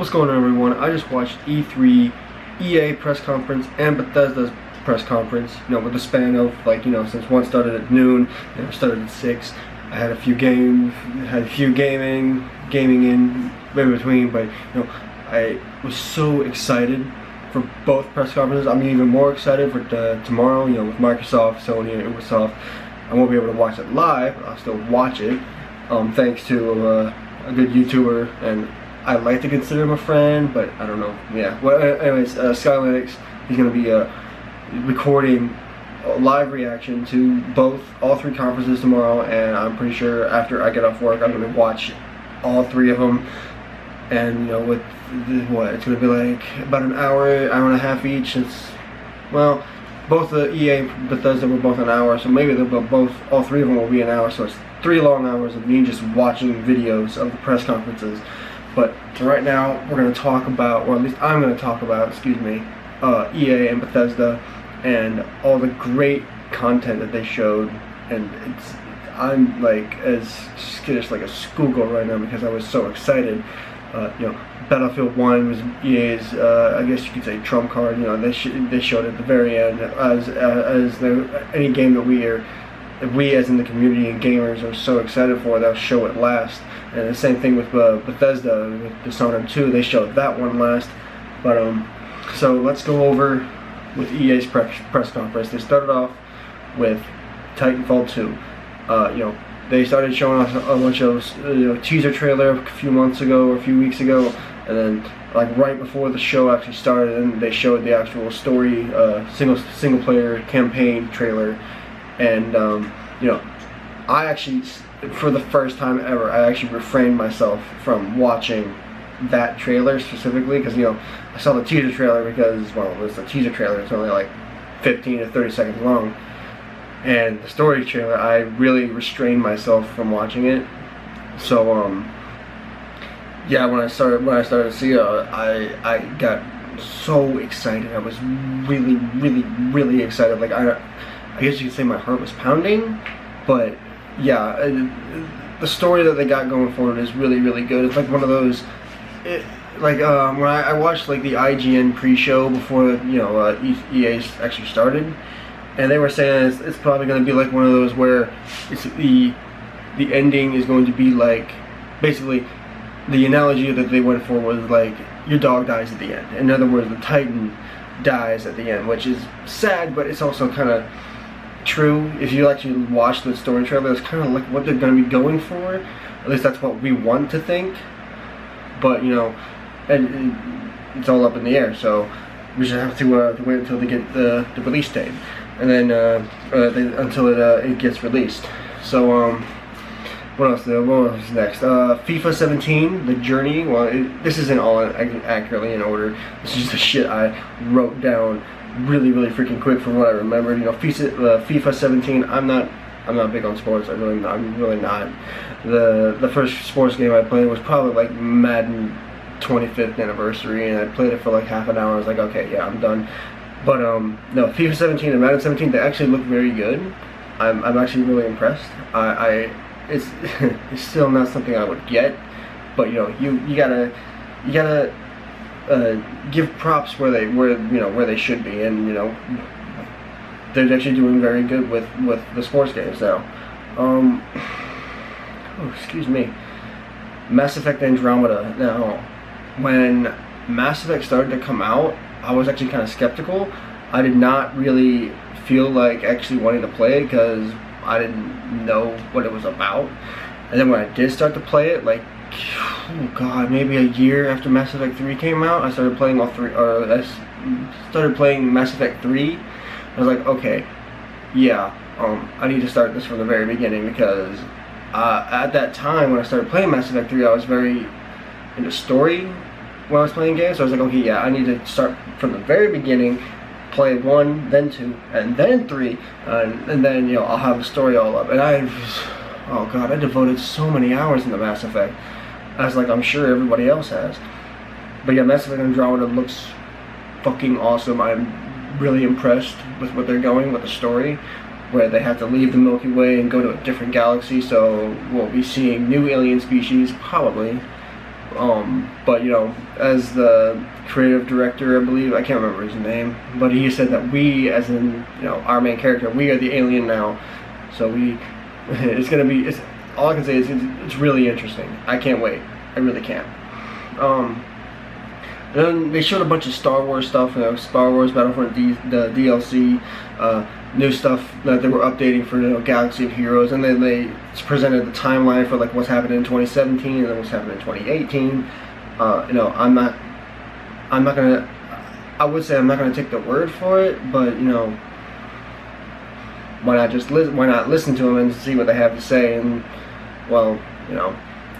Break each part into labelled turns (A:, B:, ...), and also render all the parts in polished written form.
A: What's going on, everyone? I just watched E3, EA press conference, and Bethesda's press conference. With the span of since one started at noon and it started at 6. I had a few gaming in between, but I was so excited for both press conferences. I'm even more excited for tomorrow. With Microsoft, Sony, and Ubisoft. I won't be able to watch it live, but I'll still watch it. Thanks to a good YouTuber, and I like to consider him a friend, but I don't know. Yeah. Well, anyways, Skylinux, he's gonna be recording a live reaction to all three conferences tomorrow, and I'm pretty sure after I get off work, I'm gonna watch all three of them. And with it's gonna be like about an hour and a half each. Well, both the EA and Bethesda were both an hour, so maybe all three of them will be an hour. So it's 3 long hours of me just watching videos of the press conferences. But right now, we're going to talk about, or at least I'm going to talk about, EA and Bethesda and all the great content that they showed. And I'm like as skittish like a schoolgirl right now because I was so excited. Battlefield 1 was EA's, I guess you could say, trump card. They showed at the very end as any game that we as in the community and gamers are so excited for, they'll show it last. And the same thing with Bethesda, with Dishonored 2, they showed that one last. But so let's go over with EA's press conference. They started off with Titanfall 2. They started showing us a bunch of teaser trailer a few months ago or a few weeks ago, and then like right before the show actually started, and they showed the actual story, single player campaign trailer. And I actually, for the first time ever, I actually refrained myself from watching that trailer specifically because I saw the teaser trailer because, well, it's a teaser trailer. It's only like 15 to 30 seconds long, and the story trailer, I really restrained myself from watching it. So yeah, when I started to see it, I got so excited. I was really excited. Like I guess you could say my heart was pounding. But yeah, the story that they got going forward is really good. It's like one of those, when I watched like the IGN pre-show before EA actually started, and they were saying it's probably going to be like one of those where it's the ending is going to be like, basically the analogy that they went for was like your dog dies at the end. In other words, the Titan dies at the end, which is sad, but it's also kind of true. If you actually watch the story trailer, it's kind of like what they're going to be going for. At least that's what we want to think. But and it's all up in the air. So we should have to wait until they get the release date, and then until it gets released. So what else was next? FIFA 17, The Journey. Well, this isn't all accurately in order. This is just the shit I wrote down really freaking quick from what I remembered. FIFA 17. I'm not big on sports. I'm really not. The first sports game I played was probably like Madden 25th anniversary, and I played it for like half an hour. I was like, okay, yeah, I'm done. But no, FIFA 17 and Madden 17, they actually look very good. I'm actually really impressed. It's it's still not something I would get, but you gotta give props where they should be, and they're actually doing very good with the sports games now. Oh, excuse me. Mass Effect Andromeda. Now, when Mass Effect started to come out, I was actually kind of skeptical. I did not really feel like actually wanting to play it because I didn't know what it was about. And then when I did start to play it, like, oh god, maybe a year after Mass Effect 3 came out, I started playing I started playing Mass Effect 3. I was like, okay, yeah, I need to start this from the very beginning because at that time when I started playing Mass Effect 3, I was very into story when I was playing games. So I was like, okay, yeah, I need to start from the very beginning, play 1, then 2, and then 3, and then I'll have the story all up. And oh god, I devoted so many hours into Mass Effect, as like I'm sure everybody else has. But yeah, Mass Effect Andromeda looks fucking awesome. I'm really impressed with what they're going with the story, where they have to leave the Milky Way and go to a different galaxy. So we'll be seeing new alien species, probably. But you know, as the creative director, I believe, I can't remember his name, but he said that we, as in, you know, our main character, we are the alien now. So it's gonna be, all I can say is it's really interesting. I can't wait. I really can't. Then they showed a bunch of Star Wars stuff, you know, Star Wars Battlefront the DLC, new stuff that they were updating for, you know, Galaxy of Heroes, and then they presented the timeline for like what's happening in 2017 and then what's happening in 2018. You know, I'm not gonna, I would say I'm not gonna take the word for it, but you know, why not just why not listen to them and see what they have to say? And well, you know,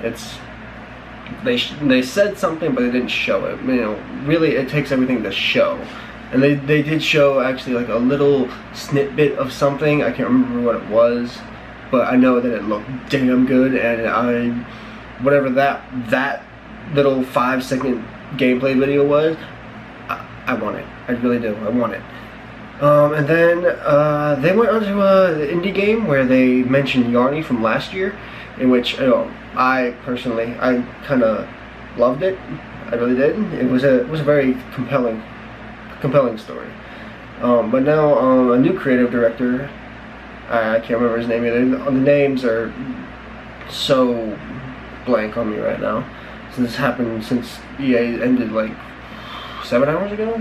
A: it's. They said something, but they didn't show it. You know, really, it takes everything to show. And they did show actually like a little snippet of something. I can't remember what it was, but I know that it looked damn good. And whatever that little 5-second gameplay video was, I want it. I really do. I want it. And then they went on to an indie game where they mentioned Yarny from last year, in which, you know, I personally, I kind of loved it. I really did. It was a very compelling story. But now a new creative director, I can't remember his name either. The names are so blank on me right now. So this happened since EA ended like 7 hours ago.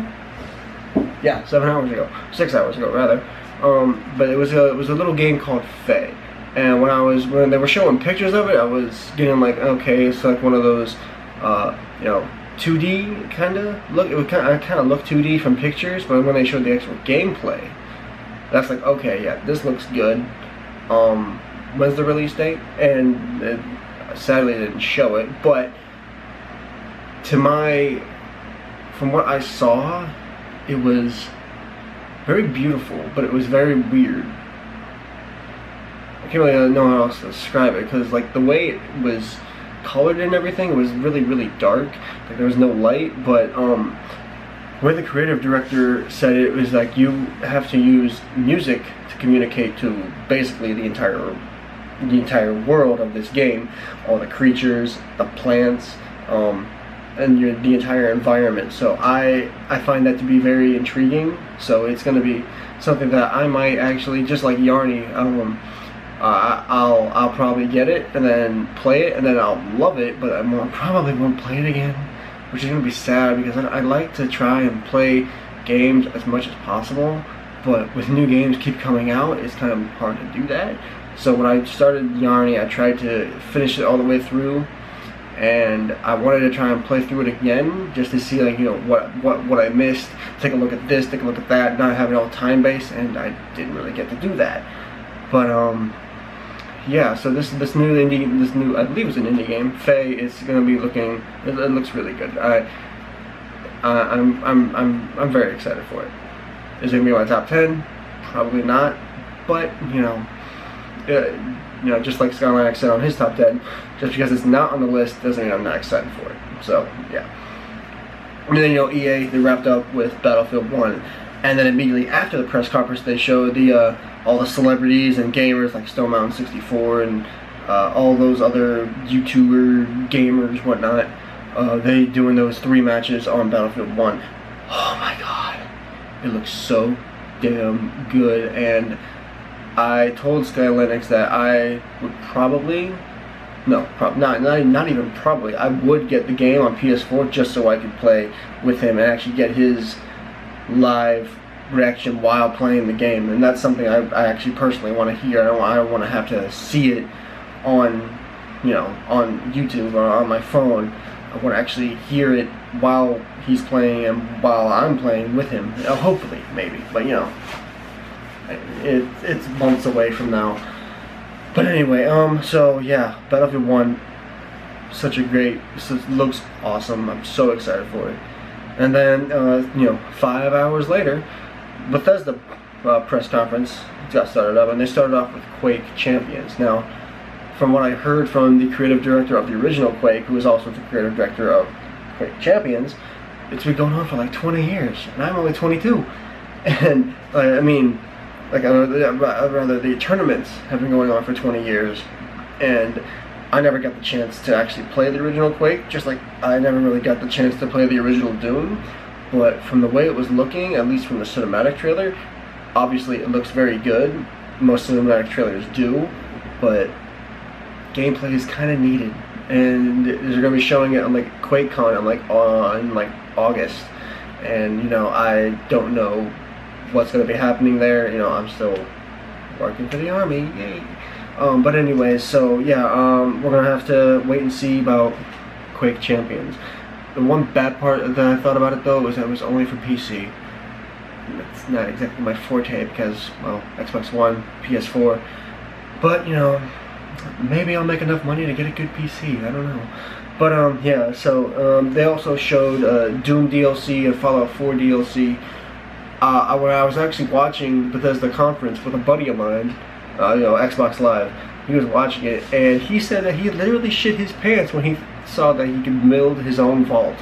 A: Yeah, 7 hours ago, 6 hours ago rather. But it was a little game called Faye. And when they were showing pictures of it, I was getting like, okay, it's like one of those, you know, 2D kind of look. It would kind of look 2D from pictures, but when they showed the actual gameplay, that's like, okay, yeah, this looks good. When's the release date? And sadly, they didn't show it. But from what I saw, it was very beautiful, but it was very weird. I can't really know how else to describe it, because like the way it was colored and everything, it was really, really dark. Like there was no light. But where the creative director said it was like you have to use music to communicate to basically the entire world of this game, all the creatures, the plants, and the entire environment. So I find that to be very intriguing. So it's going to be something that I might actually, just like Yarny, I'll probably get it and then play it and then I'll love it, but I probably won't play it again, which is going to be sad, because I like to try and play games as much as possible, but with new games keep coming out, it's kind of hard to do that. So when I started Yarny, I tried to finish it all the way through, and I wanted to try and play through it again just to see, like, you know, what I missed, take a look at this, take a look at that, not have it all time based, and I didn't really get to do that. But yeah, so this new I believe it's an indie game, Faye, is gonna be looking. It looks really good. I'm very excited for it. Is it gonna be my top 10? Probably not. But you know, just like Skyline said on his top 10, just because it's not on the list doesn't mean I'm not excited for it. So yeah. And then, you know, EA, they wrapped up with Battlefield 1. And then immediately after the press conference, they showed all the celebrities and gamers like Stone Mountain 64 and all those other YouTuber gamers, whatnot. They doing those 3 matches on Battlefield 1. Oh my god, it looks so damn good. And I told Skylinux that I would probably, not even probably, I would get the game on PS4 just so I could play with him and actually get his live reaction while playing the game. And that's something I actually personally want to hear. I don't want to have to see it on, you know, on YouTube or on my phone. I want to actually hear it while he's playing and while I'm playing with him. Hopefully, maybe, but you know, it's months away from now. But anyway, so yeah, Battlefield 1, it looks awesome. I'm so excited for it. And then, you know, 5 hours later, Bethesda press conference got started up, and they started off with Quake Champions. Now, from what I heard from the creative director of the original Quake, who is also the creative director of Quake Champions, it's been going on for like 20 years, and I'm only 22. And, I mean, like, rather, the tournaments have been going on for 20 years, and I never got the chance to actually play the original Quake, just like I never really got the chance to play the original Doom. But from the way it was looking, at least from the cinematic trailer, obviously it looks very good. Most cinematic trailers do, but gameplay is kind of needed. And they're going to be showing it on like QuakeCon in like August. And you know, I don't know what's going to be happening there. You know, I'm still working for the Army, yay. But anyways, so yeah, we're gonna have to wait and see about Quake Champions. The one bad part that I thought about it though was that it was only for PC. It's not exactly my forte because, well, Xbox One, PS4. But you know, maybe I'll make enough money to get a good PC. I don't know. But yeah. So they also showed Doom DLC and Fallout 4 DLC. When I was actually watching Bethesda conference with a buddy of mine, you know, Xbox Live, he was watching it, and he said that he literally shit his pants when he saw that he could build his own vault.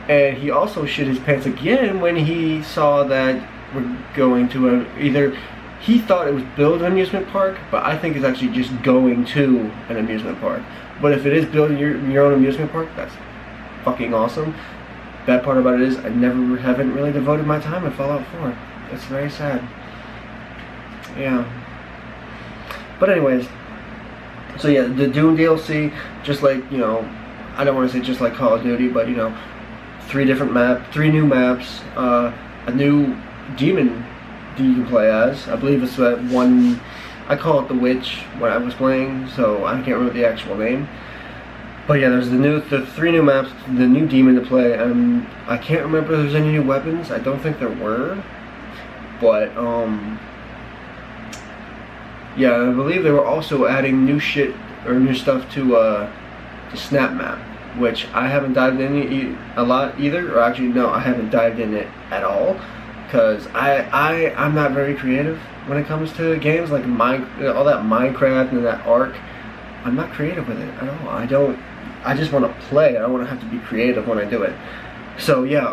A: And he also shit his pants again when he saw that we're going to either, he thought it was build an amusement park, but I think it's actually just going to an amusement park. But if it is building your own amusement park, that's fucking awesome. Bad part about it is I haven't really devoted my time to Fallout 4. It's very sad. Yeah. But anyways, so yeah, the Doom DLC, just like, you know, I don't want to say just like Call of Duty, but you know, 3 new maps, a new demon that you can play as. I believe it's that one, I call it the Witch when I was playing, so I can't remember the actual name. But yeah, there's the 3 new maps, the new demon to play, and I can't remember if there's any new weapons. I don't think there were, but yeah, I believe they were also adding new shit or new stuff to the Snap map, which I haven't dived in a lot either, or actually no, I haven't dived in it at all, because I'm not very creative when it comes to games like all that Minecraft and that Ark. I'm not creative with it at all. I just want to play. I don't want to have to be creative when I do it. So yeah,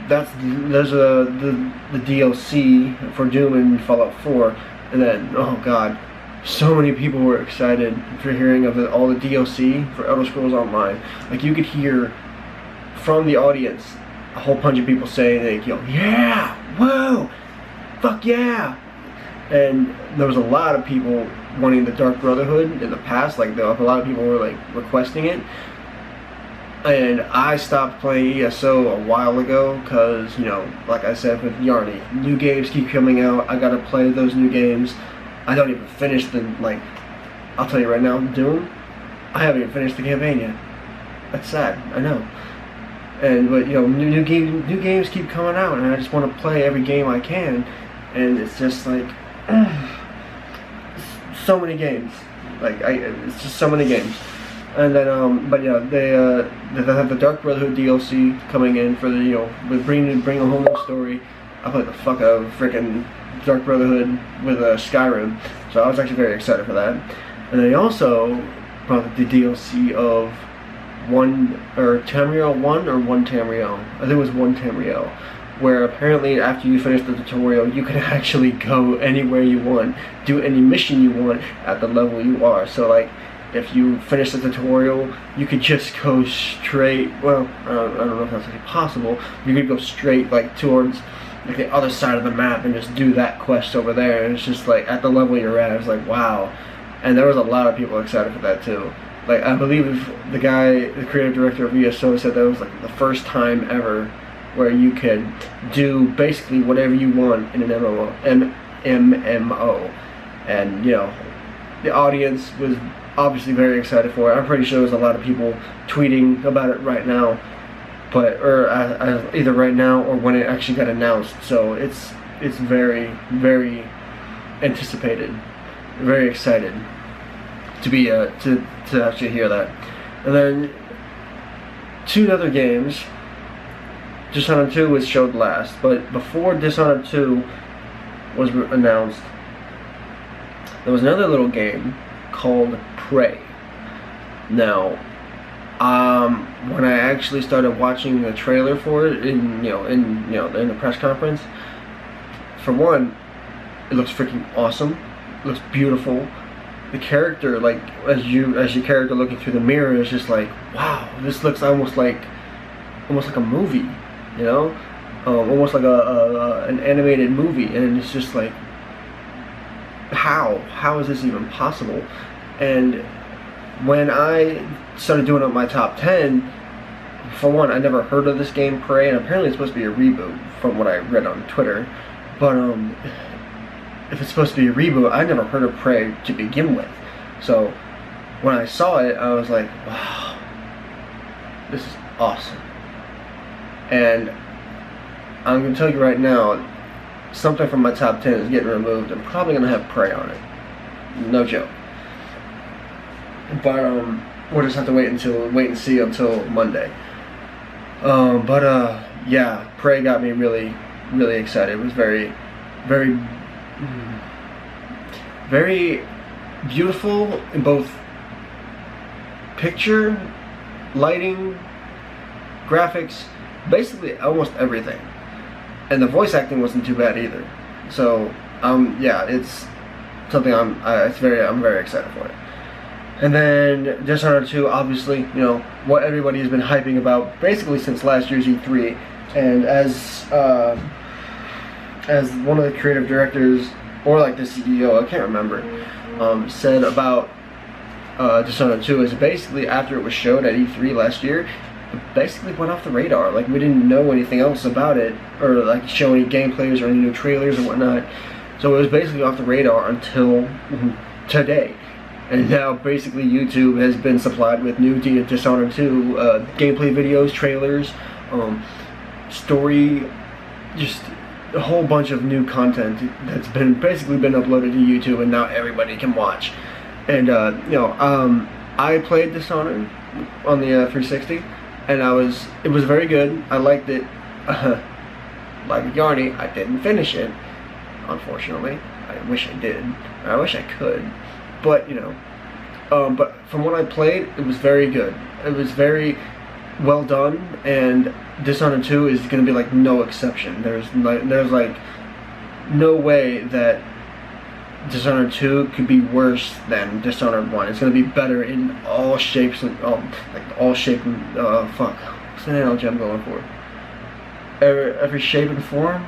A: there's the DLC for Doom and Fallout 4, and then oh god, so many people were excited for hearing of all the DLC for Elder Scrolls Online. Like you could hear from the audience a whole bunch of people saying like, yo, yeah, whoa, fuck yeah. And there was a lot of people wanting the Dark Brotherhood in the past, like a lot of people were like requesting it. And I stopped playing ESO a while ago because, you know, like I said with Yarny, new games keep coming out, I gotta play those new games. I don't even finish I'll tell you right now, Doom, I haven't even finished the campaign yet. That's sad, I know. But you know, new games keep coming out, and I just want to play every game I can, and it's just like so many games. Like it's just so many games. And then but yeah, they have the Dark Brotherhood DLC coming in for the, you know, bring a whole new story. I played the fuck out of freaking Dark Brotherhood with Skyrim, so I was actually very excited for that. And they also brought the DLC of Tamriel 1 or 1 Tamriel. I think it was 1 Tamriel, where apparently after you finish the tutorial, you can actually go anywhere you want, do any mission you want at the level you are. So like, if you finish the tutorial, you could just go straight, well, I don't know if that's actually possible, you could go straight like towards like the other side of the map and just do that quest over there, and it's just like at the level you're at, it's like wow. And there was a lot of people excited for that too. Like I believe the creative director of ESO said that was like the first time ever where you could do basically whatever you want in an MMO. And you know, the audience was obviously very excited for it. I'm pretty sure there's a lot of people tweeting about it right now, or either right now or when it actually got announced. So it's very, very anticipated, very excited to be to actually hear that. And then 2 other games. Dishonored 2 was showed last, but before Dishonored 2 was announced, there was another little game called Prey. Now, when I actually started watching the trailer for it in the press conference, for one, it looks freaking awesome. It looks beautiful. the character, like as your character looking through the mirror, is just like, wow, this looks almost like a movie, you know, almost like an animated movie, and it's just like, how is this even possible? And when I started doing up my top 10, for one, I never heard of this game, Prey, and apparently it's supposed to be a reboot from what I read on Twitter. But if it's supposed to be a reboot, I never heard of Prey to begin with. So when I saw it, I was like, wow, this is awesome. And I'm going to tell you right now, something from my top 10 is getting removed. I'm probably going to have Prey on it. No joke. But we'll just have to wait and see until Monday. Yeah, Prey got me really, really excited. It was very, very, very beautiful in both picture, lighting, graphics, basically almost everything. And the voice acting wasn't too bad either. So, yeah, it's something I'm very excited for it. And then Dishonored 2, obviously, you know, what everybody has been hyping about basically since last year's E3. And as one of the creative directors, or like the CEO, I can't remember, said about Dishonored 2, is basically after it was showed at E3 last year, it basically went off the radar. Like, we didn't know anything else about it, or like show any gameplays or any new trailers or whatnot. So it was basically off the radar until today. And now basically YouTube has been supplied with new Dishonored 2 gameplay videos, trailers, story, just a whole bunch of new content that's basically been uploaded to YouTube, and now everybody can watch. And you know, I played Dishonored on the 360, and it was very good. I liked it. Like Yarny, I didn't finish it, unfortunately. I wish I did. I wish I could. But, you know, but from what I played, it was very good. It was very well done, and Dishonored 2 is going to be like no exception. There's like no way that Dishonored 2 could be worse than Dishonored 1. It's going to be better in all shapes and fuck. What's the analogy I'm going for? Every shape and form?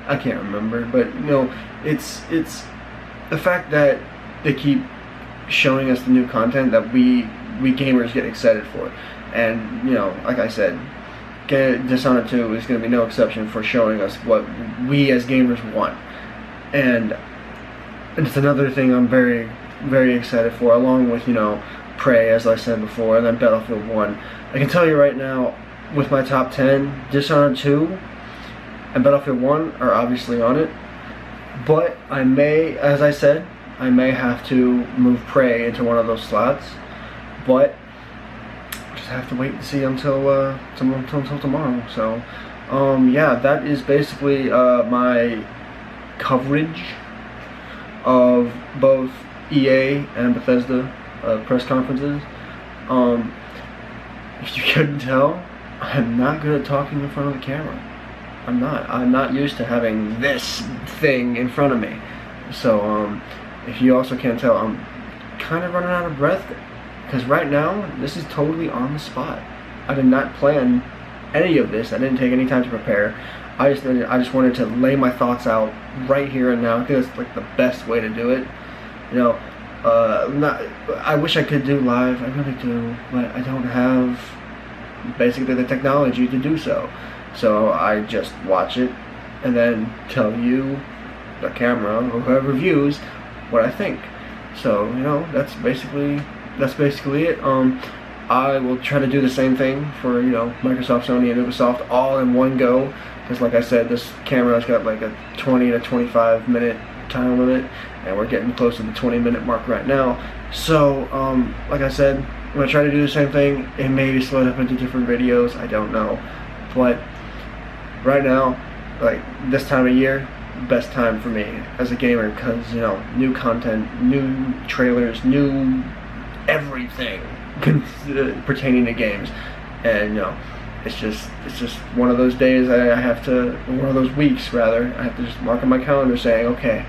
A: I can't remember, but you know, it's the fact that they keep showing us the new content that we gamers get excited for. And, you know, like I said, Dishonored 2 is going to be no exception for showing us what we as gamers want. And it's another thing I'm very, very excited for, along with, you know, Prey, as I said before, and then Battlefield 1. I can tell you right now, with my top 10, Dishonored 2 and Battlefield 1 are obviously on it. But I may, as I said, I may have to move Prey into one of those slots, but just have to wait and see until tomorrow. So, yeah, that is basically my coverage of both EA and Bethesda press conferences. If you couldn't tell, I'm not good at talking in front of the camera. I'm not used to having this thing in front of me. So, if you also can't tell, I'm kind of running out of breath, because right now, this is totally on the spot. I did not plan any of this. I didn't take any time to prepare. I just wanted to lay my thoughts out right here and now. I think that's like the best way to do it. You know, I wish I could do live. I really do, but I don't have basically the technology to do so. So I just watch it and then tell you, the camera, or whoever views, what I think. So, you know, that's basically it. I will try to do the same thing for, you know, Microsoft, Sony, and Ubisoft all in one go, because like I said, this camera's got like a 20 to 25 minute time limit, and we're getting close to the 20-minute mark right now. So, like I said, I'm gonna try to do the same thing. It may be split up into different videos, I don't know, but right now, like this time of year, best time for me as a gamer, because, you know, new content, new trailers, new everything pertaining to games. And, you know, it's just one of those days one of those weeks rather, I have to just mark on my calendar saying, okay,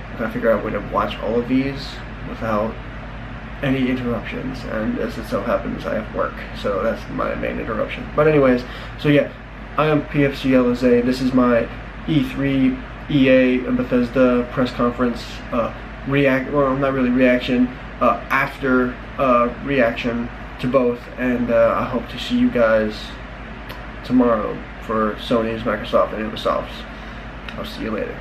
A: I gotta figure out a way to watch all of these without any interruptions, and as it so happens, I have work, so that's my main interruption. But anyways, so yeah, I am PFCLSA. This is my E3 EA Bethesda press conference not really reaction, after reaction to both, and I hope to see you guys tomorrow for Sony's, Microsoft, and Ubisoft's. I'll see you later.